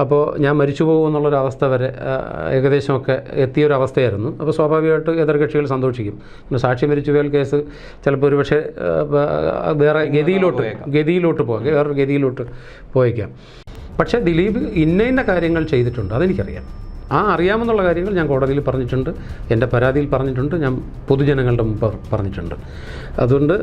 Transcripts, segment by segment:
അപ്പോൾ ഞാൻ മരിച്ചു പോകുമെന്നുള്ളൊരവസ്ഥ വരെ ഏകദേശമൊക്കെ എത്തിയൊരവസ്ഥയായിരുന്നു. അപ്പോൾ സ്വാഭാവികമായിട്ട് എതിർകക്ഷികൾ സന്തോഷിക്കും. പിന്നെ സാക്ഷി മരിച്ചുപോയാൽ കേസ് ചിലപ്പോൾ ഒരു പക്ഷേ വേറെ ഗതിയിലോട്ട് പോകാം, വേറൊരു ഗതിയിലോട്ട് പോയേക്കാം. പക്ഷേ ദിലീപ് ഇന്ന കാര്യങ്ങൾ ചെയ്തിട്ടുണ്ട്, അതെനിക്കറിയാം. അറിയാമെന്നുള്ള കാര്യങ്ങൾ ഞാൻ കോടതിയിൽ പറഞ്ഞിട്ടുണ്ട്, എൻ്റെ പരാതിയിൽ പറഞ്ഞിട്ടുണ്ട്, ഞാൻ പൊതുജനങ്ങളുടെ മുമ്പ് പറഞ്ഞിട്ടുണ്ട്. അതുകൊണ്ട്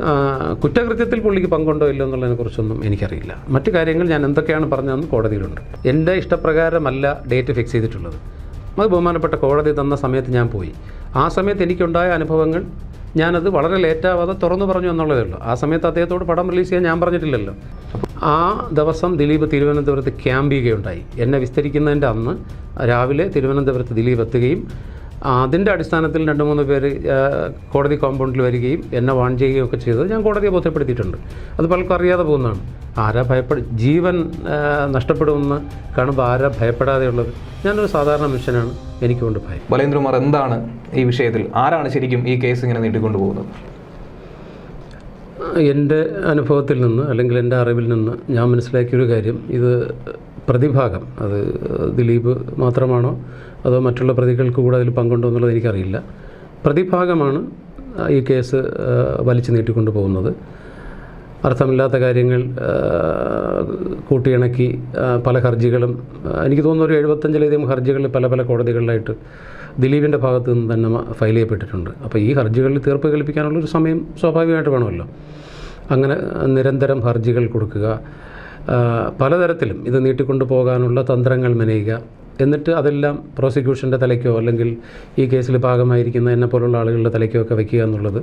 കുറ്റകൃത്യത്തിൽ പുള്ളിക്ക് പങ്കുണ്ടോ ഇല്ലോ എന്നുള്ളതിനെക്കുറിച്ചൊന്നും എനിക്കറിയില്ല. മറ്റു കാര്യങ്ങൾ ഞാൻ എന്തൊക്കെയാണ് പറഞ്ഞതെന്ന് കോടതിയിലുണ്ട്. എൻ്റെ ഇഷ്ടപ്രകാരമല്ല ഡേറ്റ് ഫിക്സ് ചെയ്തിട്ടുള്ളത്. അത് ബഹുമാനപ്പെട്ട കോടതി തന്ന സമയത്ത് ഞാൻ പോയി. ആ സമയത്ത് എനിക്കുണ്ടായ അനുഭവങ്ങൾ ഞാനത് വളരെ ലേറ്റാവാതെ തുറന്നു പറഞ്ഞു എന്നുള്ളതേ ഉള്ളൂ. ആ സമയത്ത് അദ്ദേഹത്തോട് പടം റിലീസ് ചെയ്യാൻ ഞാൻ പറഞ്ഞിട്ടില്ലല്ലോ. ആ ദിവസം ദിലീപ് തിരുവനന്തപുരത്ത് ക്യാമ്പ് ചെയ്യുകയുണ്ടായി. എന്നെ വിസ്തരിക്കുന്നതിൻ്റെ അന്ന് രാവിലെ തിരുവനന്തപുരത്ത് ദിലീപ് എത്തുകയും അതിൻ്റെ അടിസ്ഥാനത്തിൽ 2-3 പേര് കോടതി കോമ്പൗണ്ടിൽ വരികയും എന്നെ വാൺ ചെയ്യുകയും ഒക്കെ ചെയ്തത് ഞാൻ കോടതിയെ ബോധ്യപ്പെടുത്തിയിട്ടുണ്ട്. അത് പലർക്കും അറിയാതെ പോകുന്നതാണ്. ജീവൻ നഷ്ടപ്പെടുമെന്ന് കാണുമ്പോൾ ഭയപ്പെടാതെയുള്ളത്? ഞാനൊരു സാധാരണ മനുഷ്യനാണ്, എനിക്കുകൊണ്ട് ഭയം. ബലേന്ദ്രകുമാർ, എന്താണ് ഈ വിഷയത്തിൽ ആരാണ് ശരിക്കും ഈ കേസ് ഇങ്ങനെ നീട്ടിക്കൊണ്ടു പോകുന്നത്? എൻ്റെ അനുഭവത്തിൽ നിന്ന് അല്ലെങ്കിൽ എൻ്റെ അറിവിൽ നിന്ന് ഞാൻ മനസ്സിലാക്കിയൊരു കാര്യം, ഇത് പ്രതിഭാഗം, അത് ദിലീപ് മാത്രമാണോ അതോ മറ്റുള്ള പ്രതികൾക്ക് കൂടെ അതിൽ പങ്കുണ്ടോ എന്നുള്ളത് എനിക്കറിയില്ല. പ്രതിഭാഗമാണ് ഈ കേസ് വലിച്ചു നീട്ടിക്കൊണ്ടു പോകുന്നത്. അർത്ഥമില്ലാത്ത കാര്യങ്ങൾ കൂട്ടിയിണക്കി പല ഹർജികളും, എനിക്ക് തോന്നുന്നു ഒരു 75-ലധികം ഹർജികൾ പല കോടതികളിലായിട്ട് ദിലീപിൻ്റെ ഭാഗത്തു നിന്ന് തന്നെ ഫയൽ ചെയ്യപ്പെട്ടിട്ടുണ്ട്. അപ്പോൾ ഈ ഹർജികളിൽ തീർപ്പ് കൽപ്പിക്കാനുള്ളൊരു സമയം സ്വാഭാവികമായിട്ട് വേണമല്ലോ. അങ്ങനെ നിരന്തരം ഹർജികൾ കൊടുക്കുക, പലതരത്തിലും ഇത് നീട്ടിക്കൊണ്ടു പോകാനുള്ള തന്ത്രങ്ങൾ മെനയുക, എന്നിട്ട് അതെല്ലാം പ്രോസിക്യൂഷൻ്റെ തലയ്ക്കോ അല്ലെങ്കിൽ ഈ കേസിൽ ഭാഗമായിരിക്കുന്ന എന്നെപ്പോലുള്ള ആളുകളുടെ തലയ്ക്കോ ഒക്കെ വയ്ക്കുക എന്നുള്ളത്,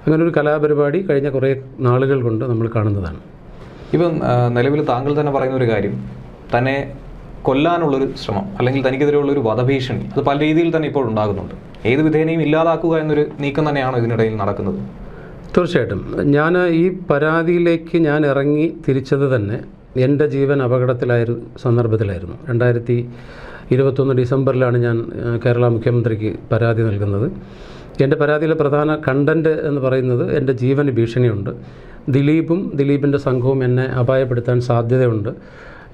അങ്ങനെ ഒരു കലാപരിപാടി കഴിഞ്ഞ കുറേ നാളുകൾ കൊണ്ട് നമ്മൾ കാണുന്നതാണ്. ഇപ്പം നിലവിൽ താങ്കൾ തന്നെ പറയുന്ന ഒരു കാര്യം, തന്നെ കൊല്ലാനുള്ളൊരു ശ്രമം അല്ലെങ്കിൽ തനിക്കെതിരെയുള്ളൊരു വധഭീഷണി അത് പല രീതിയിൽ തന്നെ ഇപ്പോൾ ഉണ്ടാകുന്നുണ്ട്. ഏത് വിധേനയും ഇല്ലാതാക്കുക എന്നൊരു നീക്കം തന്നെയാണ് ഇതിനിടയിൽ നടക്കുന്നത്. തീർച്ചയായിട്ടും. ഞാൻ ഈ പരാതിയിലേക്ക് ഞാൻ ഇറങ്ങി തിരിച്ചത് തന്നെ എൻ്റെ ജീവൻ സന്ദർഭത്തിലായിരുന്നു. 2021 ഡിസംബറിലാണ് ഞാൻ കേരള മുഖ്യമന്ത്രിക്ക് പരാതി നൽകുന്നത്. എൻ്റെ പരാതിയിലെ പ്രധാന കണ്ടൻറ്റ് എന്ന് പറയുന്നത് എൻ്റെ ജീവന് ഭീഷണിയുണ്ട്, ദിലീപിൻ്റെ സംഘവും എന്നെ അപായപ്പെടുത്താൻ സാധ്യതയുണ്ട്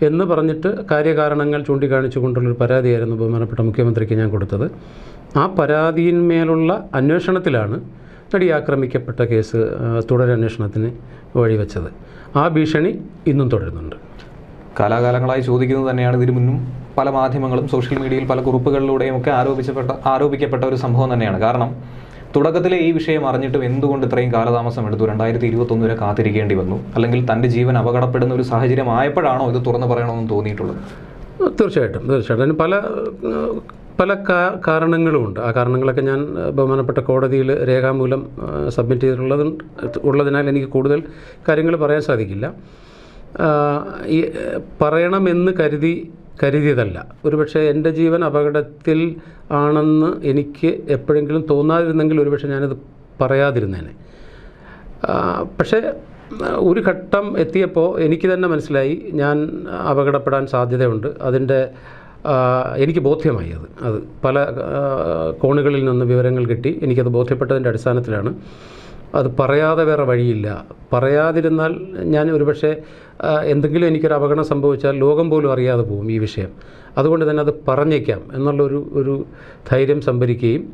എന്ന് പറഞ്ഞിട്ട് കാര്യകാരണങ്ങൾ ചൂണ്ടിക്കാണിച്ചു കൊണ്ടുള്ളൊരു പരാതിയായിരുന്നു ബഹുമാനപ്പെട്ട മുഖ്യമന്ത്രിക്ക് ഞാൻ കൊടുത്തത്. ആ പരാതിയിന്മേലുള്ള അന്വേഷണത്തിലാണ് നടി ആക്രമിക്കപ്പെട്ട കേസ് തുടരന്വേഷണത്തിന് വഴിവെച്ചത്. ആ ഭീഷണി ഇന്നും തുടരുന്നുണ്ട്. കാലാകാലങ്ങളായി ചോദിക്കുന്നത് തന്നെയാണ്. ഇതിനു മുന്നും പല മാധ്യമങ്ങളും സോഷ്യൽ മീഡിയയിൽ പല കുറിപ്പുകളിലൂടെയും ഒക്കെ ആരോപിക്കപ്പെട്ട ഒരു സംഭവം തന്നെയാണ്. കാരണം തുടക്കത്തിലെ ഈ വിഷയം അറിഞ്ഞിട്ടും എന്തുകൊണ്ട് ഇത്രയും കാലതാമസം എടുത്തു? 2021 വരെ കാത്തിരിക്കേണ്ടി വന്നു? അല്ലെങ്കിൽ തൻ്റെ ജീവൻ അപകടപ്പെടുന്ന ഒരു സാഹചര്യം ആയപ്പോഴാണോ ഇത് തുറന്നു പറയണമെന്ന് തോന്നിയിട്ടുള്ളത്? തീർച്ചയായിട്ടും. അതിന് പല കാരണങ്ങളുമുണ്ട്. ആ കാരണങ്ങളൊക്കെ ഞാൻ ബഹുമാനപ്പെട്ട കോടതിയിൽ രേഖാമൂലം സബ്മിറ്റ് ചെയ്തിട്ടുള്ളതിനാൽ എനിക്ക് കൂടുതൽ കാര്യങ്ങൾ പറയാൻ സാധിക്കില്ല. ഈ പറയണമെന്ന് കരുതിയതല്ല. ഒരുപക്ഷെ എൻ്റെ ജീവൻ അപകടത്തിൽ ആണെന്ന് എനിക്ക് എപ്പോഴെങ്കിലും തോന്നാതിരുന്നെങ്കിൽ ഒരുപക്ഷെ ഞാനത് പറയാതിരുന്നേനെ. പക്ഷേ ഒരു ഘട്ടം എത്തിയപ്പോൾ എനിക്ക് തന്നെ മനസ്സിലായി ഞാൻ അപകടപ്പെടാൻ സാധ്യതയുണ്ട്. എനിക്ക് ബോധ്യമായി. അത് പല കോണുകളിൽ നിന്ന് വിവരങ്ങൾ കിട്ടി. എനിക്കത് ബോധ്യപ്പെട്ടതിൻ്റെ അടിസ്ഥാനത്തിലാണ്. അത് പറയാതെ വേറെ വഴിയില്ല. പറയാതിരുന്നാൽ ഞാൻ ഒരുപക്ഷെ എന്തെങ്കിലും എനിക്കൊരു അപകടം സംഭവിച്ചാൽ ലോകം പോലും അറിയാതെ പോകും ഈ വിഷയം. അതുകൊണ്ട് തന്നെ അത് പറഞ്ഞേക്കാം എന്നുള്ളൊരു ധൈര്യം സംഭരിക്കുകയും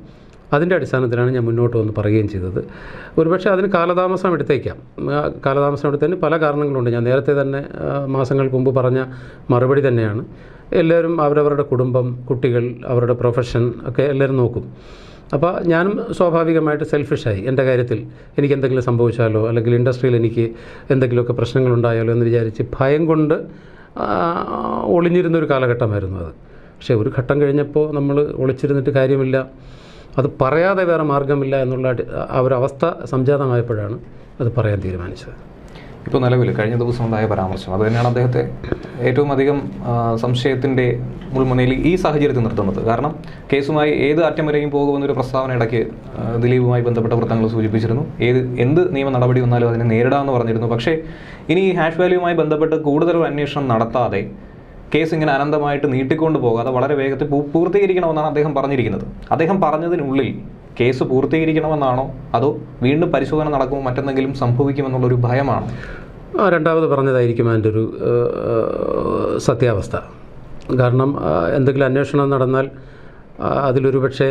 അതിൻ്റെ അടിസ്ഥാനത്തിലാണ് ഞാൻ മുന്നോട്ട് വന്ന് പറയുകയും ചെയ്തത്. ഒരുപക്ഷെ അതിന് കാലതാമസം എടുത്തേക്കാം. കാലതാമസം എടുത്തതിന് പല കാരണങ്ങളുണ്ട്. ഞാൻ നേരത്തെ തന്നെ മാസങ്ങൾക്ക് മുമ്പ് പറഞ്ഞ മറുപടി തന്നെയാണ്. എല്ലാവരും അവരവരുടെ കുടുംബം, കുട്ടികൾ, അവരുടെ പ്രൊഫഷൻ ഒക്കെ എല്ലാവരും നോക്കും. അപ്പോൾ ഞാനും സ്വാഭാവികമായിട്ട് സെൽഫിഷായി. എൻ്റെ കാര്യത്തിൽ എനിക്ക് എന്തെങ്കിലും സംഭവിച്ചാലോ അല്ലെങ്കിൽ ഇൻഡസ്ട്രിയിൽ എനിക്ക് എന്തെങ്കിലുമൊക്കെ പ്രശ്നങ്ങളുണ്ടായാലോ എന്ന് വിചാരിച്ച് ഭയം കൊണ്ട് ഒളിഞ്ഞിരുന്നൊരു കാലഘട്ടമായിരുന്നു അത്. പക്ഷേ ഒരു ഘട്ടം കഴിഞ്ഞപ്പോൾ നമ്മൾ ഒളിച്ചിരുന്നിട്ട് കാര്യമില്ല, അത് പറയാതെ വേറെ മാർഗമില്ല എന്നുള്ള ആ ഒരു അവസ്ഥ സംജാതമായപ്പോഴാണ് അത് പറയാൻ തീരുമാനിച്ചത്. ഇപ്പോൾ നിലവിൽ കഴിഞ്ഞ ദിവസം ഉണ്ടായ പരാമർശം അത് തന്നെയാണ് അദ്ദേഹത്തെ ഏറ്റവും അധികം സംശയത്തിൻ്റെ മുൾമുനയിൽ ഈ സാഹചര്യത്തിൽ നിർത്തുന്നത്. കാരണം കേസുമായി ഏത് അറ്റം വരെയും പോകുമെന്നൊരു പ്രസ്താവന ഇടയ്ക്ക് ദിലീപുമായി ബന്ധപ്പെട്ട വൃത്തങ്ങൾ സൂചിപ്പിച്ചിരുന്നു. എന്ത് നിയമ നടപടി വന്നാലും അതിനെ നേരിടാമെന്ന് പറഞ്ഞിരുന്നു. പക്ഷേ ഇനി ഈ ഹാഷ് വാല്യൂവുമായി ബന്ധപ്പെട്ട് കൂടുതലൊരു അന്വേഷണം നടത്താതെ കേസ് ഇങ്ങനെ അനന്തമായിട്ട് നീട്ടിക്കൊണ്ട് പോകാതെ വളരെ വേഗത്തിൽ പൂർത്തീകരിക്കണമെന്നാണ് അദ്ദേഹം പറഞ്ഞിരിക്കുന്നത്. അദ്ദേഹം പറഞ്ഞതിനുള്ളിൽ കേസ് പൂർത്തീകരിക്കണമെന്നാണോ അതോ വീണ്ടും പരിശോധന നടക്കുമ്പോൾ മറ്റെന്തെങ്കിലും സംഭവിക്കുമെന്നുള്ളൊരു ഭയമാണോ? രണ്ടാമത് പറഞ്ഞതായിരിക്കും അതിൻ്റെ ഒരു സത്യാവസ്ഥ. കാരണം എന്തെങ്കിലും അന്വേഷണം നടന്നാൽ അതിലൊരു പക്ഷേ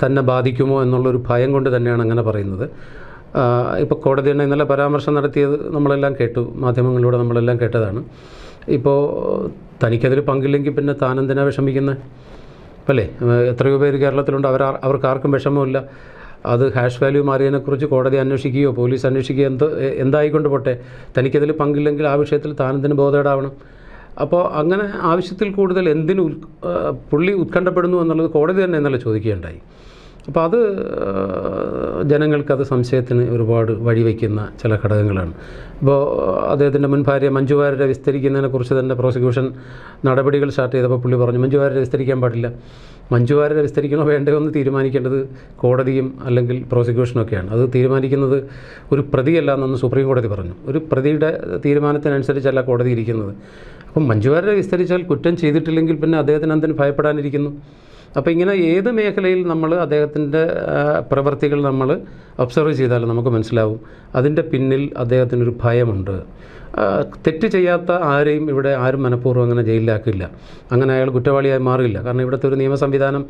തന്നെ ബാധിക്കുമോ എന്നുള്ളൊരു ഭയം കൊണ്ട് തന്നെയാണ് അങ്ങനെ പറയുന്നത്. ഇപ്പോൾ കോടതി തന്നെ ഇന്നലെ പരാമർശം നടത്തിയത് നമ്മളെല്ലാം കേട്ടു, മാധ്യമങ്ങളിലൂടെ നമ്മളെല്ലാം കേട്ടതാണ്. ഇപ്പോൾ തനിക്കതിൽ പങ്കില്ലെങ്കിൽ പിന്നെ താനെന്തിനാണ് വിഷമിക്കുന്നത് അല്ലേ? എത്രയോ പേര് കേരളത്തിലുണ്ട്, അവർക്ക് ആർക്കും വിഷമമില്ല. അത് ഹാഷ് വാല്യൂ മാറിയതിനെക്കുറിച്ച് കോടതി അന്വേഷിക്കുകയോ പോലീസ് അന്വേഷിക്കുകയോ എന്തായിക്കൊണ്ട് പോട്ടെ, തനിക്കതിൽ പങ്കില്ലെങ്കിൽ ആ വിഷയത്തിൽ താനെന്തിന് ബോധേടാവണം? അപ്പോൾ അങ്ങനെ ആവശ്യത്തിൽ കൂടുതൽ എന്തിന് പുള്ളി ഉത്കണ്ഠപ്പെടുന്നു എന്നുള്ളത് കോടതി തന്നെ ഇന്നലെ ചോദിക്കുകയുണ്ടായി. അപ്പോൾ അത് ജനങ്ങൾക്കത് സംശയത്തിന് ഒരുപാട് വഴിവെക്കുന്ന ചില ഘടകങ്ങളാണ്. ഇപ്പോൾ അദ്ദേഹത്തിൻ്റെ മുൻ ഭാര്യ മഞ്ജു വാര്യരെ വിസ്തരിക്കുന്നതിനെക്കുറിച്ച് തന്നെ പ്രോസിക്യൂഷൻ നടപടികൾ സ്റ്റാർട്ട് ചെയ്തപ്പോൾ പുള്ളി പറഞ്ഞു മഞ്ജു വാര്യരെ വിസ്തരിക്കാൻ പാടില്ല. മഞ്ജു വാര്യരെ വിസ്തരിക്കണോ വേണ്ടയോ എന്ന് തീരുമാനിക്കേണ്ടത് കോടതിയും അല്ലെങ്കിൽ പ്രോസിക്യൂഷനൊക്കെയാണ്. അത് തീരുമാനിക്കുന്നത് ഒരു പ്രതിയല്ല എന്നൊന്ന് സുപ്രീം കോടതി പറഞ്ഞു. ഒരു പ്രതിയുടെ തീരുമാനത്തിനനുസരിച്ചല്ല കോടതി ഇരിക്കുന്നത്. അപ്പം മഞ്ജു വാര്യരെ വിസ്തരിച്ചാൽ കുറ്റം ചെയ്തിട്ടില്ലെങ്കിൽ പിന്നെ അദ്ദേഹത്തിന് എന്തിന് ഭയപ്പെടാനിരിക്കുന്നു? അപ്പോൾ ഇങ്ങനെ ഏത് മേഖലയിൽ നമ്മൾ അദ്ദേഹത്തിൻ്റെ പ്രവൃത്തികൾ നമ്മൾ ഒബ്സർവ് ചെയ്താലും നമുക്ക് മനസ്സിലാവും അതിൻ്റെ പിന്നിൽ അദ്ദേഹത്തിനൊരു ഭയമുണ്ട്. തെറ്റ് ചെയ്യാത്ത ആരെയും ഇവിടെ ആരും മനഃപൂർവ്വം അങ്ങനെ ജയിലിലാക്കില്ല, അങ്ങനെ അയാൾ കുറ്റവാളിയായി മാറില്ല. കാരണം ഇവിടുത്തെ ഒരു നിയമ സംവിധാനം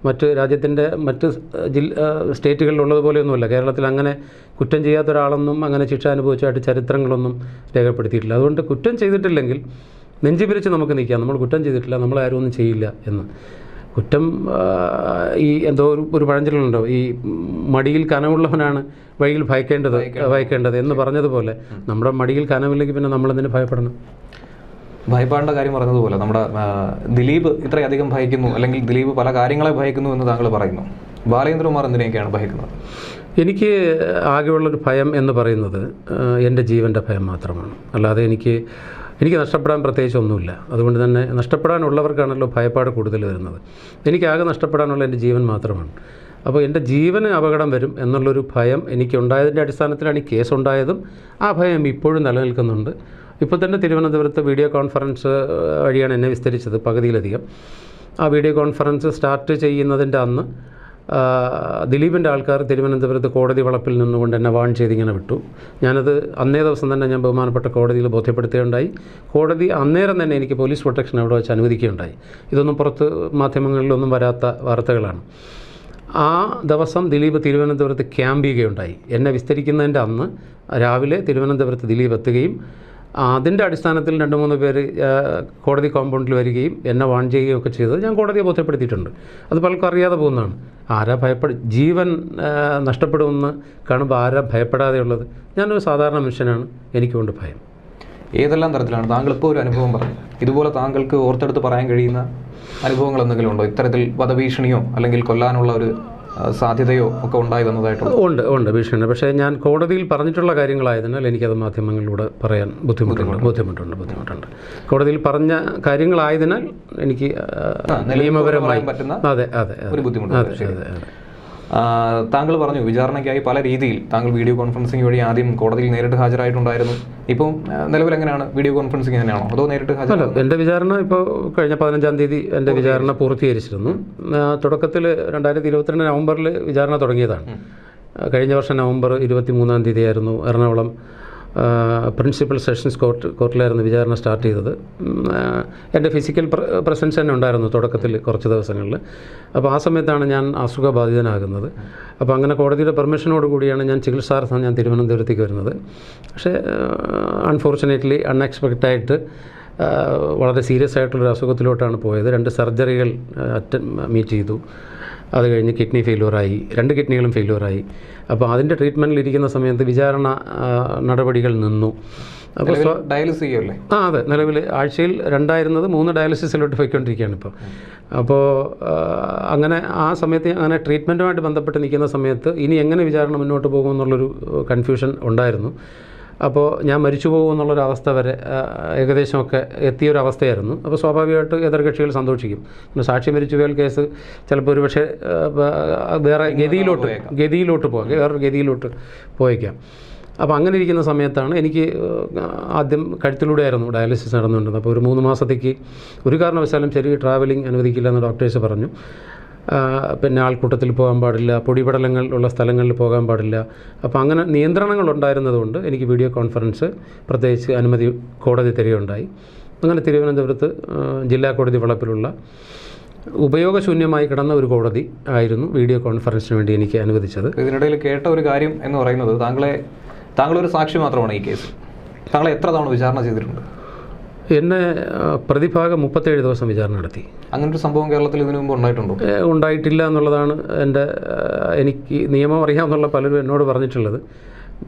മറ്റ് രാജ്യത്തിൻ്റെ മറ്റ് സ്റ്റേറ്റുകളിലുള്ളതുപോലെയൊന്നുമല്ല. കേരളത്തിൽ അങ്ങനെ കുറ്റം ചെയ്യാത്ത ഒരാളൊന്നും അങ്ങനെ ശിക്ഷ അനുഭവിച്ചായിട്ട് ചരിത്രങ്ങളൊന്നും രേഖപ്പെടുത്തിയിട്ടില്ല. അതുകൊണ്ട് കുറ്റം ചെയ്തിട്ടില്ലെങ്കിൽ നെഞ്ചി പിരിച്ച് നമുക്ക് നിൽക്കാം, നമ്മൾ കുറ്റം ചെയ്തിട്ടില്ല, നമ്മളാരും ഒന്നും ചെയ്യില്ല എന്ന്. കുറ്റം ഈ എന്തോ ഒരു പഴഞ്ചൊല്ലുണ്ടോ, ഈ മടിയിൽ കനവുള്ളവനാണ് വഴിയിൽ ഭയക്കേണ്ടത് എന്ന് പറഞ്ഞതുപോലെ നമ്മുടെ മടിയിൽ കനവില്ലെങ്കിൽ പിന്നെ നമ്മളെന്തിനു ഭയപ്പെടണം? ഭയപ്പാടിൻ്റെ കാര്യം പറഞ്ഞതുപോലെ നമ്മുടെ ദിലീപ് ഇത്രയധികം ഭയക്കുന്നു, അല്ലെങ്കിൽ ദിലീപ് പല കാര്യങ്ങളെ ഭയക്കുന്നു എന്ന് താങ്കൾ പറയുന്നു. ബാലേന്ദ്രകുമാർ എന്തിനൊക്കെയാണ് ഭയക്കുന്നത്? എനിക്ക് ആകെയുള്ളൊരു ഭയം എന്ന് പറയുന്നത് എൻ്റെ ജീവൻ്റെ ഭയം മാത്രമാണ്. അല്ലാതെ എനിക്ക് നഷ്ടപ്പെടാൻ പ്രത്യേകിച്ച് ഒന്നുമില്ല. അതുകൊണ്ട് തന്നെ നഷ്ടപ്പെടാനുള്ളവർക്കാണല്ലോ ഭയപ്പാട് കൂടുതൽ വരുന്നത്. എനിക്കാകെ നഷ്ടപ്പെടാനുള്ള എൻ്റെ ജീവൻ മാത്രമാണ്. അപ്പോൾ എൻ്റെ ജീവന് അപകടം വരും എന്നുള്ളൊരു ഭയം എനിക്കുണ്ടായതിൻ്റെ അടിസ്ഥാനത്തിലാണ് ഈ കേസുണ്ടായതും. ആ ഭയം ഇപ്പോഴും നിലനിൽക്കുന്നുണ്ട്. ഇപ്പോൾ തന്നെ തിരുവനന്തപുരത്ത് വീഡിയോ കോൺഫറൻസ് വഴിയാണ് എന്നെ വിസ്തരിച്ചത് പകുതിയിലധികം. ആ വീഡിയോ കോൺഫറൻസ് സ്റ്റാർട്ട് ചെയ്യുന്നതിൻ്റെ അന്ന് ദിലീപിൻ്റെ ആൾക്കാർ തിരുവനന്തപുരത്ത് കോടതി വളപ്പിൽ നിന്നുകൊണ്ട് എന്നെ വാൺ ചെയ്തിങ്ങനെ വിട്ടു. ഞാനത് അന്നേ ദിവസം തന്നെ ഞാൻ ബഹുമാനപ്പെട്ട കോടതിയിൽ ബോധ്യപ്പെടുത്തുകയുണ്ടായി. കോടതി അന്നേരം തന്നെ എനിക്ക് പോലീസ് പ്രൊട്ടക്ഷൻ അവിടെ വെച്ച് അനുവദിക്കുകയുണ്ടായി. ഇതൊന്നും പുറത്ത് മാധ്യമങ്ങളിലൊന്നും വരാത്ത വാർത്തകളാണ്. ആ ദിവസം ദിലീപ് തിരുവനന്തപുരത്ത് ക്യാമ്പ് ചെയ്യുകയുണ്ടായി. എന്നെ വിസ്തരിക്കുന്നതിൻ്റെ അന്ന് രാവിലെ തിരുവനന്തപുരത്ത് ദിലീപ് എത്തുകയും അതിൻ്റെ അടിസ്ഥാനത്തിൽ 2-3 പേര് കോടതി കോമ്പൗണ്ടിൽ വരികയും എന്നെ വാൺ ചെയ്യുകയും ഒക്കെ ചെയ്തത് ഞാൻ കോടതിയെ ബോധ്യപ്പെടുത്തിയിട്ടുണ്ട്. അത് പലർക്കും അറിയാതെ പോകുന്നതാണ്. ആരാ ജീവൻ നഷ്ടപ്പെടുമെന്ന് കാണുമ്പോൾ ആരാ ഭയപ്പെടാതെയുള്ളത്? ഞാനൊരു സാധാരണ മനുഷ്യനാണ്, എനിക്കുകൊണ്ട് ഭയം. ഏതെല്ലാം തരത്തിലാണ് താങ്കൾ ഇപ്പോൾ ഒരു അനുഭവം പറഞ്ഞു? ഇതുപോലെ താങ്കൾക്ക് ഓർത്തെടുത്ത് പറയാൻ കഴിയുന്ന അനുഭവങ്ങൾ എന്തെങ്കിലും ഉണ്ടോ? ഇത്തരത്തിൽ വധഭീഷണിയോ അല്ലെങ്കിൽ കൊല്ലാനുള്ള ഒരു സാധ്യതയോ ഒക്കെ ഉണ്ടായി തന്നതായിട്ടുള്ള? ഉണ്ട് ഭീഷണി. പക്ഷേ ഞാൻ കോടതിയിൽ പറഞ്ഞിട്ടുള്ള കാര്യങ്ങളായതിനാൽ എനിക്കത് മാധ്യമങ്ങളിലൂടെ പറയാൻ ബുദ്ധിമുട്ടുണ്ട്. കോടതിയിൽ പറഞ്ഞ കാര്യങ്ങളായതിനാൽ എനിക്ക് നിയമപരമായി അതെ ഒരു ബുദ്ധിമുട്ട്. താങ്കൾ പറഞ്ഞു വിചാരണയ്ക്കായി പല രീതിയിൽ താങ്കൾ വീഡിയോ കോൺഫറൻസിംഗ് വഴി ആദ്യം കോടതിയിൽ നേരിട്ട് ഹാജരായിട്ടുണ്ടായിരുന്നു. ഇപ്പം നിലവിൽ എങ്ങനെയാണ്? വീഡിയോ കോൺഫറൻസിംഗ് തന്നെയാണോ അതോ നേരിട്ട് ഹാജരാണോ? എൻ്റെ വിചാരണ ഇപ്പോൾ കഴിഞ്ഞ 15-ാം തീയതി എൻ്റെ വിചാരണ പൂർത്തീകരിച്ചിരുന്നു. തുടക്കത്തിൽ 2022 നവംബറിൽ വിചാരണ തുടങ്ങിയതാണ്. കഴിഞ്ഞ വർഷം നവംബർ 23-ാം തീയതിയായിരുന്നു എറണാകുളം പ്രിൻസിപ്പൽ സെഷൻസ് കോർട്ടിലായിരുന്നു വിചാരണ സ്റ്റാർട്ട് ചെയ്തത്. എൻ്റെ ഫിസിക്കൽ പ്രസൻസ് തന്നെ ഉണ്ടായിരുന്നു തുടക്കത്തിൽ കുറച്ച് ദിവസങ്ങളിൽ. അപ്പോൾ ആ സമയത്താണ് ഞാൻ അസുഖബാധിതനാകുന്നത്. അപ്പോൾ അങ്ങനെ കോടതിയുടെ പെർമിഷനോട് കൂടിയാണ് ഞാൻ ചികിത്സാർത്ഥം ഞാൻ തിരുവനന്തപുരത്തേക്ക് വരുന്നത്. പക്ഷേ അൺഫോർച്ചുനേറ്റ്ലി അൺഎക്സ്പെക്റ്റഡായിട്ട് വളരെ സീരിയസ് ആയിട്ടുള്ളൊരു അസുഖത്തിലോട്ടാണ് പോയത്. 2 സർജറികൾ മീറ്റ് ചെയ്തു. അത് കഴിഞ്ഞ് കിഡ്നി ഫെയിലുവറായി, 2 കിഡ്നികളും ഫെയിലുവറായി. അപ്പോൾ അതിൻ്റെ ട്രീറ്റ്മെൻറ്റിലിരിക്കുന്ന സമയത്ത് വിചാരണ നടപടികൾ നിന്നു. അപ്പോൾ ഡയാലിസിസ് ചെയ്യുമല്ലേ? അതെ, നിലവിൽ ആഴ്ചയിൽ 2 3 ഡയാലിസിസിലോട്ട് പോയിക്കൊണ്ടിരിക്കുകയാണ് ഇപ്പോൾ. അപ്പോൾ അങ്ങനെ ആ സമയത്ത് അങ്ങനെ ട്രീറ്റ്മെൻറ്റുമായിട്ട് ബന്ധപ്പെട്ട് നിൽക്കുന്ന സമയത്ത് ഇനി എങ്ങനെ വിചാരണ മുന്നോട്ട് പോകുമെന്നുള്ളൊരു കൺഫ്യൂഷൻ ഉണ്ടായിരുന്നു. അപ്പോൾ ഞാൻ മരിച്ചു പോകുമെന്നുള്ളൊരവസ്ഥ വരെ ഏകദേശമൊക്കെ എത്തിയൊരവസ്ഥയായിരുന്നു. അപ്പോൾ സ്വാഭാവികമായിട്ട് എതിർകക്ഷികൾ സന്തോഷിക്കും. പിന്നെ സാക്ഷി മരിച്ചു പോയാൽ കേസ് ചിലപ്പോൾ ഒരു പക്ഷേ വേറെ ഗതിയിലോട്ട് പോകാം, വേറൊരു ഗതിയിലോട്ട് പോയേക്കാം. അപ്പോൾ അങ്ങനെ ഇരിക്കുന്ന സമയത്താണ് എനിക്ക് ആദ്യം കഴുത്തിലൂടെയായിരുന്നു ഡയാലിസിസ് നടന്നുകൊണ്ടിരുന്നത്. അപ്പോൾ ഒരു 3 മാസത്തേക്ക് ഒരു കാരണവശാലും ചെറിയ ട്രാവലിംഗ് അനുവദിക്കില്ല എന്ന് ഡോക്ടേഴ്സ് പറഞ്ഞു. പിന്നെ ആൾക്കൂട്ടത്തിൽ പോകാൻ പാടില്ല, പൊടിപടലങ്ങൾ ഉള്ള സ്ഥലങ്ങളിൽ പോകാൻ പാടില്ല. അപ്പോൾ അങ്ങനെ നിയന്ത്രണങ്ങൾ ഉണ്ടായിരുന്നതുകൊണ്ട് എനിക്ക് വീഡിയോ കോൺഫറൻസ് പ്രത്യേകിച്ച് അനുമതി കോടതി തരികയുണ്ടായി. അങ്ങനെ തിരുവനന്തപുരത്ത് ജില്ലാ കോടതി വളപ്പിലുള്ള ഉപയോഗശൂന്യമായി കിടന്ന ഒരു കോടതി ആയിരുന്നു വീഡിയോ കോൺഫറൻസിന് വേണ്ടി എനിക്ക് അനുവദിച്ചത്. ഇതിനിടയിൽ കേട്ട ഒരു കാര്യം എന്ന് പറയുന്നത് താങ്കളൊരു സാക്ഷി മാത്രമാണ് ഈ കേസ്. താങ്കളെ എത്ര തവണ വിചാരണ ചെയ്തിട്ടുണ്ട്? എന്നെ പ്രതിഭാഗം 37 ദിവസം വിചാരണ നടത്തി. അങ്ങനൊരു സംഭവം കേരളത്തിൽ ഇതിനു മുമ്പ് ഉണ്ടായിട്ടുണ്ടോ? ഉണ്ടായിട്ടില്ല എന്നുള്ളതാണ് എനിക്ക് നിയമം അറിയാമെന്നുള്ള പലരും എന്നോട് പറഞ്ഞിട്ടുള്ളത്.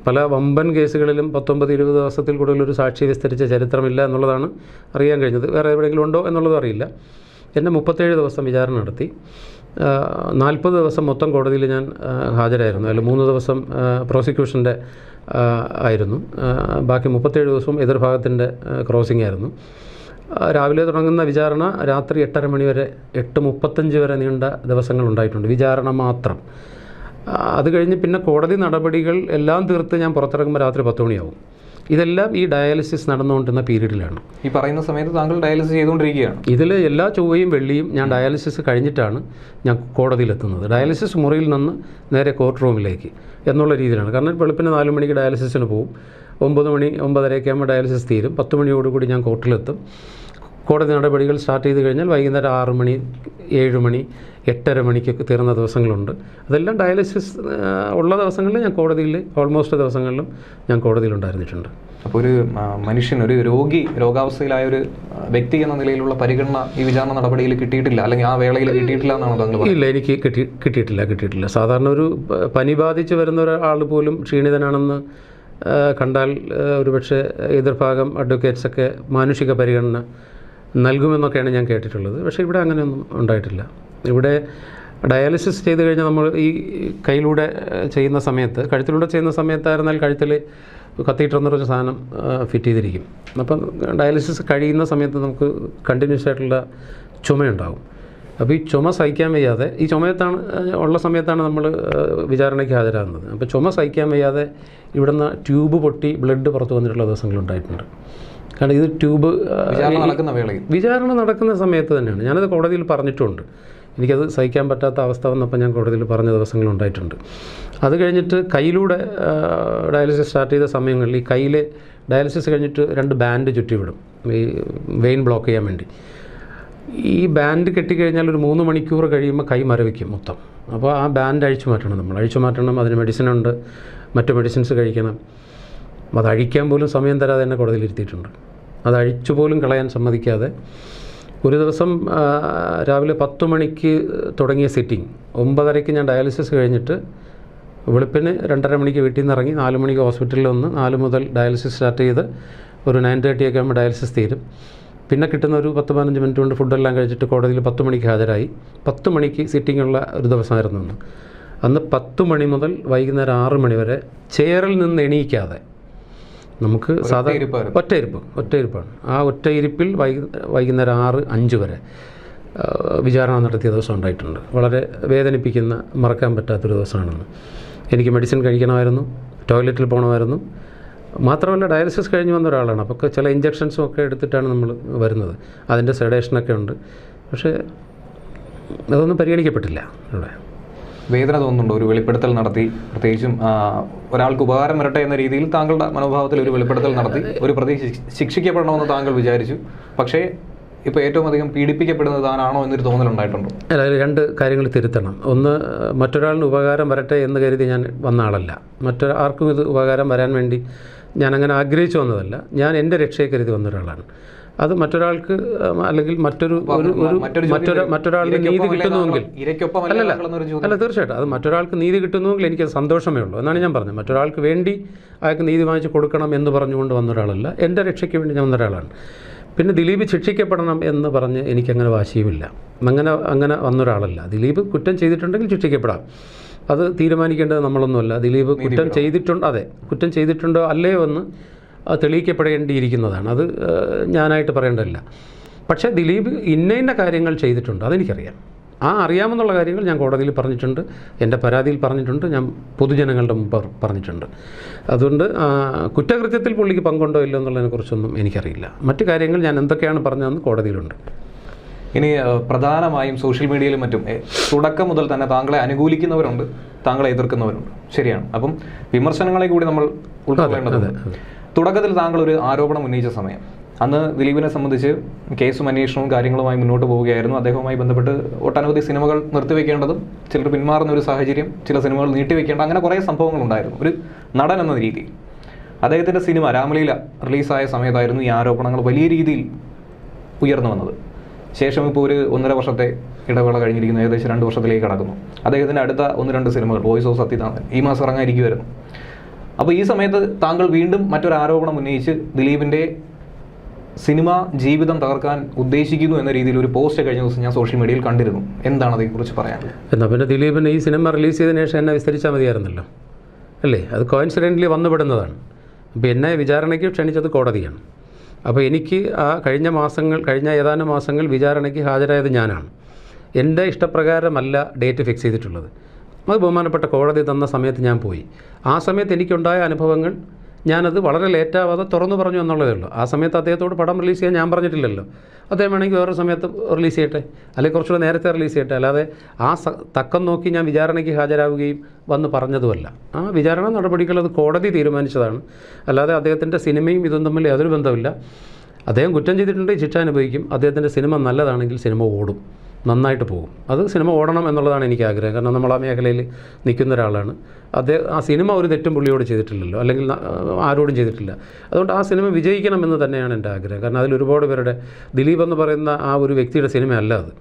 പല വമ്പൻ കേസുകളിലും 19-20 ദിവസത്തിൽ കൂടുതലൊരു സാക്ഷി വിസ്തരിച്ച ചരിത്രമില്ല എന്നുള്ളതാണ് അറിയാൻ കഴിഞ്ഞത്. വേറെ എവിടെയെങ്കിലും ഉണ്ടോ എന്നുള്ളതും അറിയില്ല. എന്നെ 37 ദിവസം വിചാരണ നടത്തി. 40 ദിവസം മൊത്തം കോടതിയിൽ ഞാൻ ഹാജരായിരുന്നു. അതിൽ 3 ദിവസം പ്രോസിക്യൂഷൻ്റെ ആയിരുന്നു. ബാക്കി 37 ദിവസവും എതിർഭാഗത്തിൻ്റെ ക്രോസിംഗ് ആയിരുന്നു. രാവിലെ തുടങ്ങുന്ന വിചാരണ രാത്രി 8:30 മണി വരെ 8:35 വരെ നീണ്ട ദിവസങ്ങളുണ്ടായിട്ടുണ്ട്, വിചാരണ മാത്രം. അത് കഴിഞ്ഞ് പിന്നെ കോടതി നടപടികൾ എല്ലാം തീർത്ത് ഞാൻ പുറത്തിറങ്ങുമ്പോൾ രാത്രി 10 മണിയാവും. ഇതെല്ലാം ഈ ഡയാലിസിസ് നടന്നുകൊണ്ടിരുന്ന പീരീഡിലാണ്. ഈ പറയുന്ന സമയത്ത് താങ്കൾ ഡയാലിസിസ് ചെയ്തുകൊണ്ടിരിക്കുകയാണ്. ഇതിൽ എല്ലാ ചൊവ്വയും വെള്ളിയും ഞാൻ ഡയാലിസിസ് കഴിഞ്ഞിട്ടാണ് ഞാൻ കോടതിയിലെത്തുന്നത്. ഡയാലിസിസ് മുറിയിൽ നിന്ന് നേരെ കോർട്ട് റൂമിലേക്ക് എന്നുള്ള രീതിയിലാണ്. കാരണം വെളുപ്പിന് 4 മണിക്ക് ഡയാലിസിസിന് പോകും, 9 മണി 9:30 ആകുമ്പോൾ ഡയാലിസിസ് തീരും, 10 മണിയോടുകൂടി ഞാൻ കോർട്ടിലെത്തും. കോടതി നടപടികൾ സ്റ്റാർട്ട് ചെയ്ത് കഴിഞ്ഞാൽ വൈകുന്നേരം 6 മണി 7 മണി 8:30 മണിക്കൊക്കെ തീർന്ന ദിവസങ്ങളുണ്ട്. അതെല്ലാം ഡയാലിസിസ് ഉള്ള ദിവസങ്ങളിൽ ഞാൻ കോടതിയിൽ ഓൾമോസ്റ്റ് ദിവസങ്ങളിലും ഞാൻ കോടതിയിലുണ്ടായിരുന്നിട്ടുണ്ട്. അപ്പോൾ ഒരു മനുഷ്യൻ, ഒരു രോഗാവസ്ഥയിലായ ഒരു വ്യക്തി എന്ന നിലയിലുള്ള പരിഗണന ഈ വിചാരണ നടപടിയിൽ കിട്ടിയിട്ടില്ല, അല്ലെങ്കിൽ ആ വേളയിൽ കിട്ടിയിട്ടില്ല എന്നാണ് താങ്കൾ പറയുന്നത്? ഇല്ല, എനിക്ക് കിട്ടിയിട്ടില്ല. സാധാരണ ഒരു പനി ബാധിച്ച് വരുന്ന ഒരാൾ പോലും ക്ഷീണിതനാണെന്ന് കണ്ടാൽ ഒരുപക്ഷെ എതിർഭാഗം അഡ്വക്കേറ്റ്സൊക്കെ മാനുഷിക പരിഗണന നൽകുമെന്നൊക്കെയാണ് ഞാൻ കേട്ടിട്ടുള്ളത്. പക്ഷേ ഇവിടെ അങ്ങനെയൊന്നും ഉണ്ടായിട്ടില്ല. ഇവിടെ ഡയാലിസിസ് ചെയ്ത് കഴിഞ്ഞാൽ നമ്മൾ ഈ കയ്യിലൂടെ ചെയ്യുന്ന സമയത്ത്, കഴുത്തിലൂടെ ചെയ്യുന്ന സമയത്തായിരുന്നാൽ കഴുത്തിൽ കത്തീറ്റർ എന്നൊരു സാധനം ഫിറ്റ് ചെയ്തിരിക്കും. അപ്പം ഡയാലിസിസ് കഴിയുന്ന സമയത്ത് നമുക്ക് കണ്ടിന്യൂസ് ആയിട്ടുള്ള ചുമയുണ്ടാകും. അപ്പോൾ ഈ ചുമ സഹിക്കാൻ വയ്യാതെ, ഈ ചുമയത്താണ് ഉള്ള സമയത്താണ് നമ്മൾ വിചാരണയ്ക്ക് ഹാജരാകുന്നത്. അപ്പോൾ ചുമ സഹിക്കാൻ വയ്യാതെ ഇവിടുന്ന് ട്യൂബ് പൊട്ടി ബ്ലഡ് പുറത്ത് വന്നിട്ടുള്ള ദിവസങ്ങളുണ്ടായിട്ടുണ്ട്. കാരണം ഇത് ട്യൂബ് വിചാരണ നടക്കുന്ന സമയത്ത് തന്നെയാണ്. ഞാനത് കോടതിയിൽ പറഞ്ഞിട്ടുമുണ്ട്. എനിക്കത് സഹിക്കാൻ പറ്റാത്ത അവസ്ഥ വന്നപ്പോൾ ഞാൻ കോടതിയിൽ പറഞ്ഞ ദിവസങ്ങളുണ്ടായിട്ടുണ്ട്. അത് കഴിഞ്ഞിട്ട് കയ്യിലൂടെ ഡയാലിസിസ് സ്റ്റാർട്ട് ചെയ്ത സമയങ്ങളിൽ ഈ കയ്യിൽ ഡയാലിസിസ് കഴിഞ്ഞിട്ട് 2 ബാൻഡ് ചുറ്റിവിടും, ഈ വെയിൻ ബ്ലോക്ക് ചെയ്യാൻ വേണ്ടി. ഈ ബാൻഡ് കെട്ടിക്കഴിഞ്ഞാൽ ഒരു 3 മണിക്കൂർ കഴിയുമ്പോൾ കൈ മരവിക്കും മൊത്തം. അപ്പോൾ ആ ബാൻഡ് അഴിച്ചു മാറ്റണം. അതിന് മെഡിസിനുണ്ട്, മറ്റു മെഡിസിൻസ് കഴിക്കണം. അത് അഴിക്കാൻ പോലും സമയം തരാതെ എന്നെ കോടതിയിലിരുത്തിയിട്ടുണ്ട്. അത് അഴിച്ചു പോലും കളയാൻ സമ്മതിക്കാതെ ഒരു ദിവസം രാവിലെ 10 മണിക്ക് തുടങ്ങിയ സിറ്റിംഗ് 9:30 ഞാൻ ഡയാലിസിസ് കഴിഞ്ഞിട്ട് വെളുപ്പിന് 2:30 മണിക്ക് വീട്ടിൽ നിന്ന് ഇറങ്ങി 4 മണിക്ക് ഹോസ്പിറ്റലിൽ വന്ന് 4 മുതൽ ഡയാലിസിസ് സ്റ്റാർട്ട് ചെയ്ത് ഒരു 9:30 ഒക്കെ ആകുമ്പോൾ ഡയാലിസിസ് തീരും. പിന്നെ കിട്ടുന്ന ഒരു 10-15 മിനിറ്റ് കൊണ്ട് ഫുഡെല്ലാം കഴിച്ചിട്ട് കോടതിയിൽ 10 മണിക്ക് ഹാജരായി. 10 മണിക്ക് സിറ്റിങ്ങുള്ള ഒരു ദിവസമായിരുന്നു അന്ന് 10 മണി മുതൽ വൈകുന്നേരം 6 മണി വരെ ചെയറിൽ നിന്ന് എണീക്കാതെ നമുക്ക് സാധാരണ ഒറ്റയിരിപ്പാണ്. ആ ഒറ്റയിരിപ്പിൽ വൈകുന്നേരം 6-5 വരെ വിചാരണ നടത്തിയ ദിവസം ഉണ്ടായിട്ടുണ്ട്. വളരെ വേദനിപ്പിക്കുന്ന, മറക്കാൻ പറ്റാത്തൊരു ദിവസമാണെന്ന്. എനിക്ക് മെഡിസിൻ കഴിക്കണമായിരുന്നു, ടോയ്ലറ്റിൽ പോകണമായിരുന്നു. മാത്രമല്ല ഡയാലിസിസ് കഴിഞ്ഞ് വന്ന ഒരാളാണ്. അപ്പോൾ ചില ഇഞ്ചക്ഷൻസും ഒക്കെ എടുത്തിട്ടാണ് നമ്മൾ വരുന്നത്. അതിൻ്റെ സെഡേഷനൊക്കെ ഉണ്ട്. പക്ഷേ അതൊന്നും പരിഗണിക്കപ്പെട്ടില്ല. ഇവിടെ വേദന തോന്നുന്നുണ്ടോ? ഒരു വെളിപ്പെടുത്തൽ നടത്തി, പ്രത്യേകിച്ചും ഒരാൾക്ക് ഉപകാരം വരട്ടെ എന്ന രീതിയിൽ താങ്കളുടെ മനോഭാവത്തിൽ ഒരു വെളിപ്പെടുത്തൽ നടത്തി, ഒരു പ്രതി ശിക്ഷിക്കപ്പെടണമെന്ന് താങ്കൾ വിചാരിച്ചു. പക്ഷേ ഇപ്പോൾ ഏറ്റവും അധികം പീഡിപ്പിക്കപ്പെടുന്നത് താനാണോ എന്നൊരു തോന്നലുണ്ടായിട്ടുണ്ടോ? അതായത് 2 കാര്യങ്ങൾ തിരുത്തണം. ഒന്ന്, മറ്റൊരാളിന് ഉപകാരം വരട്ടെ എന്ന് കരുതി ഞാൻ വന്ന ആളല്ല. ആർക്കും ഇത് ഉപകാരം വരാൻ വേണ്ടി ഞാൻ അങ്ങനെ ആഗ്രഹിച്ചു വന്നതല്ല. ഞാൻ എൻ്റെ രക്ഷയെ കരുതി വന്ന ഒരാളാണ്. അത് മറ്റൊരാൾക്ക് അല്ലെങ്കിൽ മറ്റൊരാൾക്ക് നീതി കിട്ടുന്നുവെങ്കിൽ അല്ല, തീർച്ചയായിട്ടും അത് മറ്റൊരാൾക്ക് നീതി കിട്ടുന്നുവെങ്കിൽ എനിക്കത് സന്തോഷമേ ഉള്ളൂ എന്നാണ് ഞാൻ പറഞ്ഞത്. മറ്റൊരാൾക്ക് വേണ്ടി അയാൾക്ക് നീതി വാങ്ങിച്ച് കൊടുക്കണം എന്ന് പറഞ്ഞുകൊണ്ട് വന്ന ഒരാളല്ല. എൻ്റെ രക്ഷയ്ക്ക് വേണ്ടി ഞാൻ വന്ന ഒരാളാണ്. പിന്നെ ദിലീപ് ശിക്ഷിക്കപ്പെടണം എന്ന് പറഞ്ഞ് എനിക്കങ്ങനെ വാശിയുമില്ല. അങ്ങനെ വന്നൊരാളല്ല. ദിലീപ് കുറ്റം ചെയ്തിട്ടുണ്ടെങ്കിൽ ശിക്ഷിക്കപ്പെടാം. അത് തീരുമാനിക്കേണ്ടത് നമ്മളൊന്നുമല്ല. ദിലീപ് കുറ്റം ചെയ്തിട്ടുണ്ടോ അല്ലയോ എന്ന് തെളിയിക്കപ്പെടേണ്ടിയിരിക്കുന്നതാണ്. അത് ഞാനായിട്ട് പറയേണ്ടതില്ല. പക്ഷേ ദിലീപ് ഇന്ന കാര്യങ്ങൾ ചെയ്തിട്ടുണ്ട്, അതെനിക്കറിയാം. ആ അറിയാമെന്നുള്ള കാര്യങ്ങൾ ഞാൻ കോടതിയിൽ പറഞ്ഞിട്ടുണ്ട്, എൻ്റെ പരാതിയിൽ പറഞ്ഞിട്ടുണ്ട്, ഞാൻ പൊതുജനങ്ങളുടെ മുമ്പ് പറഞ്ഞിട്ടുണ്ട്. അതുകൊണ്ട് കുറ്റകൃത്യത്തിൽ പുള്ളിക്ക് പങ്കുണ്ടോ ഇല്ലോ എന്നുള്ളതിനെക്കുറിച്ചൊന്നും എനിക്കറിയില്ല. മറ്റു കാര്യങ്ങൾ ഞാൻ എന്തൊക്കെയാണ് പറഞ്ഞതെന്ന് കോടതിയിലുണ്ട്. ഇനി പ്രധാനമായും സോഷ്യൽ മീഡിയയിലും മറ്റും തുടക്കം മുതൽ തന്നെ താങ്കളെ അനുകൂലിക്കുന്നവരുണ്ട്, താങ്കളെ എതിർക്കുന്നവരുണ്ട്. ശരിയാണ്. അപ്പം വിമർശനങ്ങളെ കൂടി നമ്മൾ ഉൾക്കൊള്ളേണ്ടതുണ്ട്. തുടക്കത്തിൽ താങ്കൾ ഒരു ആരോപണം ഉന്നയിച്ച സമയം അന്ന് ദിലീപിനെ സംബന്ധിച്ച് കേസും അന്വേഷണവും കാര്യങ്ങളുമായി മുന്നോട്ട് പോവുകയായിരുന്നു. അദ്ദേഹവുമായി ബന്ധപ്പെട്ട് ഒട്ടനവധി സിനിമകൾ നിർത്തിവെക്കേണ്ടതും ചിലർ പിന്മാറുന്ന ഒരു സാഹചര്യം, ചില സിനിമകൾ നീട്ടിവെക്കേണ്ട, അങ്ങനെ കുറേ സംഭവങ്ങളുണ്ടായിരുന്നു. ഒരു നടൻ എന്ന രീതിയിൽ അദ്ദേഹത്തിൻ്റെ സിനിമ രാമലീല റിലീസായ സമയത്തായിരുന്നു ഈ ആരോപണങ്ങൾ വലിയ രീതിയിൽ ഉയർന്നു വന്നത്. ശേഷം ഇപ്പോൾ ഒരു 1.5 വർഷത്തെ ഇടവേള കഴിഞ്ഞിരിക്കുന്നു, ഏകദേശം 2 വർഷത്തിലേക്ക് കടക്കുന്നു. അദ്ദേഹത്തിൻ്റെ അടുത്ത 1-2 സിനിമകൾ വോയിസ് ഓഫ് സത്യനാഥൻ ഈ മാസം ഇറങ്ങാനിരിക്കുമായിരുന്നു. അപ്പോൾ ഈ സമയത്ത് താങ്കൾ വീണ്ടും മറ്റൊരു ആരോപണം ഉന്നയിച്ച് ദിലീപിൻ്റെ സിനിമ ജീവിതം തകർക്കാൻ ഉദ്ദേശിക്കുന്നു എന്ന രീതിയിൽ ഒരു പോസ്റ്റ് കഴിഞ്ഞ ദിവസം ഞാൻ സോഷ്യൽ മീഡിയയിൽ കണ്ടിരുന്നു. എന്താണ് അതേക്കുറിച്ച് പറയാനുള്ളത്? എന്നാൽ പിന്നെ ദിലീപിന് ഈ സിനിമ റിലീസ് ചെയ്തതിനു ശേഷം എന്നെ വിസ്തരിച്ചാൽ മതിയായിരുന്നല്ലോ, അല്ലേ? അത് കോയിൻസിഡൻ്റലി വന്നുപെടുന്നതാണ്. അപ്പോൾ എന്നെ വിചാരണയ്ക്ക് ക്ഷണിച്ചത് കോടതിയാണ്. അപ്പോൾ എനിക്ക് ആ കഴിഞ്ഞ ഏതാനും മാസങ്ങൾ വിചാരണയ്ക്ക് ഹാജരായത് ഞാനാണ്. എൻ്റെ ഇഷ്ടപ്രകാരമല്ല ഡേറ്റ് ഫിക്സ് ചെയ്തിട്ടുള്ളത്. അത് ബഹുമാനപ്പെട്ട കോടതി തന്ന സമയത്ത് ഞാൻ പോയി. ആ സമയത്ത് എനിക്കുണ്ടായ അനുഭവങ്ങൾ ഞാനത് വളരെ ലേറ്റാവാതെ തുറന്നു പറഞ്ഞു എന്നുള്ളതേ ഉള്ളൂ. ആ സമയത്ത് അദ്ദേഹത്തോട് പടം റിലീസ് ചെയ്യാൻ ഞാൻ പറഞ്ഞിട്ടില്ലല്ലോ. അദ്ദേഹം വേണമെങ്കിൽ വേറൊരു സമയത്ത് റിലീസ് ചെയ്യട്ടെ, അല്ലെങ്കിൽ കുറച്ചുകൂടെ നേരത്തെ റിലീസ് ചെയ്യട്ടെ. അല്ലാതെ ആ തക്കം നോക്കി ഞാൻ വിചാരണയ്ക്ക് ഹാജരാവുകയും വന്ന് പറഞ്ഞതുമല്ല. ആ വിചാരണ നടപടികൾ അത് കോടതി തീരുമാനിച്ചതാണ്. അല്ലാതെ അദ്ദേഹത്തിൻ്റെ സിനിമയും ഇതും തമ്മിൽ യാതൊരു ബന്ധമില്ല. അദ്ദേഹം കുറ്റം ചെയ്തിട്ടുണ്ടെങ്കിൽ ശിക്ഷ അനുഭവിക്കും. അദ്ദേഹത്തിൻ്റെ സിനിമ നല്ലതാണെങ്കിൽ സിനിമ ഓടും, നന്നായിട്ട് പോകും. അത് സിനിമ ഓടണം എന്നുള്ളതാണ് എനിക്ക് ആഗ്രഹം. കാരണം നമ്മൾ ആ മേഖലയിൽ നിൽക്കുന്ന ഒരാളാണ്. ആ സിനിമ ഒരു തെറ്റും പുള്ളിയോട് ചെയ്തിട്ടില്ലല്ലോ, അല്ലെങ്കിൽ ആരോടും ചെയ്തിട്ടില്ല. അതുകൊണ്ട് ആ സിനിമ വിജയിക്കണമെന്ന് തന്നെയാണ് എൻ്റെ ആഗ്രഹം. കാരണം അതിൽ ഒരുപാട് പേരുടെ, ദിലീപ് എന്ന് പറയുന്ന ആ ഒരു വ്യക്തിയുടെ സിനിമയല്ല അത്.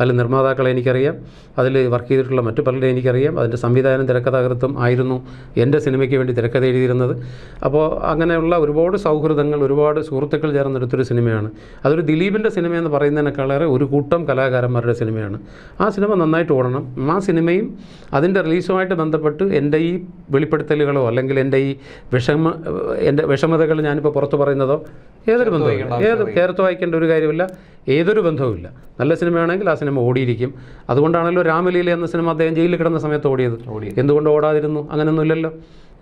അതിൽ നിർമ്മാതാക്കളെ എനിക്കറിയാം, അതിൽ വർക്ക് ചെയ്തിട്ടുള്ള മറ്റു പലരെ എനിക്കറിയാം. അതിൻ്റെ സംവിധാനം തിരക്കഥാകൃത്തും ആയിരുന്നു എൻ്റെ സിനിമയ്ക്ക് വേണ്ടി തിരക്കഥ എഴുതിയിരുന്നത്. അപ്പോൾ അങ്ങനെയുള്ള ഒരുപാട് സൗഹൃദങ്ങൾ, ഒരുപാട് സുഹൃത്തുക്കൾ ചേർന്നെടുത്തൊരു സിനിമയാണ്. അതൊരു ദിലീപിൻ്റെ സിനിമയെന്ന് പറയുന്നതിനേക്കാളേറെ ഒരു കൂട്ടം കലാകാരന്മാരുടെ സിനിമയാണ്. ആ സിനിമ നന്നായിട്ട് ഓടണം. ആ സിനിമയും അതിൻ്റെ റിലീസുമായിട്ട് ബന്ധപ്പെട്ട് എൻ്റെ ഈ വെളിപ്പെടുത്തലുകളോ അല്ലെങ്കിൽ എൻ്റെ ഈ വിഷമതകൾ ഞാനിപ്പോൾ പുറത്ത് പറയുന്നതോ ഏതൊരു ബന്ധവുമില്ല. ചേർത്ത് വായിക്കേണ്ട ഒരു കാര്യമില്ല, ഏതൊരു ബന്ധവുമില്ല. നല്ല സിനിമയാണെങ്കിൽ ആ സിനിമ ഓടിയിരിക്കും. അതുകൊണ്ടാണല്ലോ രാമലീല എന്ന സിനിമ അദ്ദേഹം ജയിലിൽ കിടന്ന സമയത്ത് ഓടിയത്. എന്തുകൊണ്ട് ഓടാതിരുന്നു? അങ്ങനെയൊന്നും ഇല്ലല്ലോ.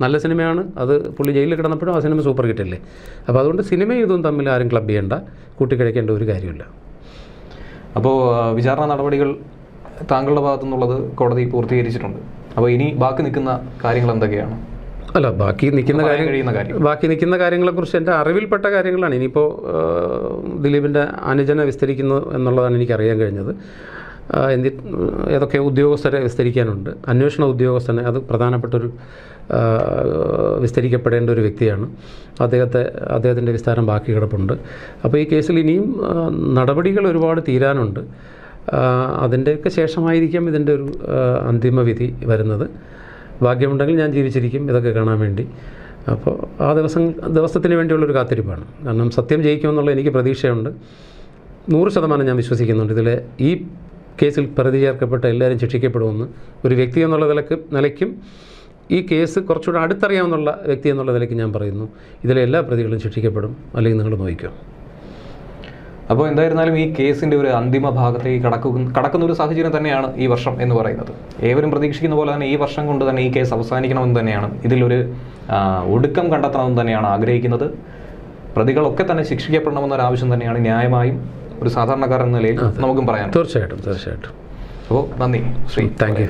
നല്ല സിനിമയാണ് അത്. പുള്ളി ജയിലിൽ കിടന്നപ്പോഴും ആ സിനിമ സൂപ്പർ ഹിറ്റല്ലേ. അപ്പോൾ അതുകൊണ്ട് സിനിമയും ഇതും തമ്മിൽ ആരും ക്ലബ് ചെയ്യേണ്ട, കൂട്ടിക്കഴിക്കേണ്ട ഒരു കാര്യമില്ല. അപ്പോൾ വിചാരണ നടപടികൾ താങ്കളുടെ ഭാഗത്തു നിന്നുള്ളത് കോടതി പൂർത്തീകരിച്ചിട്ടുണ്ട്. അപ്പോൾ ഇനി ബാക്കി നിൽക്കുന്ന കാര്യങ്ങൾ എന്തൊക്കെയാണ്? അല്ല, ബാക്കി നിൽക്കുന്ന കാര്യങ്ങളെക്കുറിച്ച് എൻ്റെ അറിവിൽപ്പെട്ട കാര്യങ്ങളാണ്. ഇനിയിപ്പോൾ ദിലീപിൻ്റെ അനുജനെ വിസ്തരിക്കുന്നു എന്നുള്ളതാണ് എനിക്കറിയാൻ കഴിഞ്ഞത്. ഏതൊക്കെ ഉദ്യോഗസ്ഥരെ വിസ്തരിക്കാനുണ്ട്. അന്വേഷണ ഉദ്യോഗസ്ഥനെ, അത് പ്രധാനപ്പെട്ടൊരു വിസ്തരിക്കപ്പെടേണ്ട ഒരു വ്യക്തിയാണ്. അദ്ദേഹത്തിൻ്റെ വിസ്താരം ബാക്കി കിടപ്പുണ്ട്. അപ്പോൾ ഈ കേസിൽ ഇനിയും നടപടികൾ ഒരുപാട് തീരാനുണ്ട്. അതിൻ്റെയൊക്കെ ശേഷമായിരിക്കും ഇതിൻ്റെ ഒരു അന്തിമവിധി വരുന്നത്. ഭാഗ്യമുണ്ടെങ്കിൽ ഞാൻ ജീവിച്ചിരിക്കും ഇതൊക്കെ കാണാൻ വേണ്ടി. അപ്പോൾ ആ ദിവസത്തിന് വേണ്ടിയുള്ളൊരു കാത്തിരിപ്പാണ്. കാരണം സത്യം ജയിക്കുമെന്നുള്ള എനിക്ക് പ്രതീക്ഷയുണ്ട്. 100% ഞാൻ വിശ്വസിക്കുന്നുണ്ട്. ഈ കേസിൽ പ്രതി ചേർക്കപ്പെട്ട എല്ലാവരും ശിക്ഷിക്കപ്പെടുമെന്ന്. ഒരു വ്യക്തി എന്നുള്ള നിലയ്ക്കും ഈ കേസ് കുറച്ചുകൂടെ അടുത്തറിയാവുന്നുള്ള വ്യക്തി എന്നുള്ള നിലയ്ക്ക് ഞാൻ പറയുന്നു, ഇതിലെ എല്ലാ പ്രതികളും ശിക്ഷിക്കപ്പെടും. അല്ലെങ്കിൽ നിങ്ങൾ നോക്കിക്കോ. അപ്പോൾ എന്തായിരുന്നാലും ഈ കേസിൻ്റെ ഒരു അന്തിമ ഭാഗത്തേക്ക് കടക്കുന്ന ഒരു സാഹചര്യം തന്നെയാണ് ഈ വർഷം എന്ന് പറയുന്നത്. ഏവരും പ്രതീക്ഷിക്കുന്ന പോലെ തന്നെ ഈ വർഷം കൊണ്ട് തന്നെ ഈ കേസ് അവസാനിക്കണമെന്ന് തന്നെയാണ്, ഇതിലൊരു ഒടുക്കം കണ്ടെത്തണമെന്ന് തന്നെയാണ് ആഗ്രഹിക്കുന്നത്. പ്രതികളൊക്കെ തന്നെ ശിക്ഷിക്കപ്പെടണമെന്നൊരാവശ്യം തന്നെയാണ് ന്യായമായും ഒരു സാധാരണക്കാരൻ എന്ന നിലയിൽ നമുക്കും പറയാം. തീർച്ചയായിട്ടും. അപ്പോൾ നന്ദി ശ്രീ. Thank you.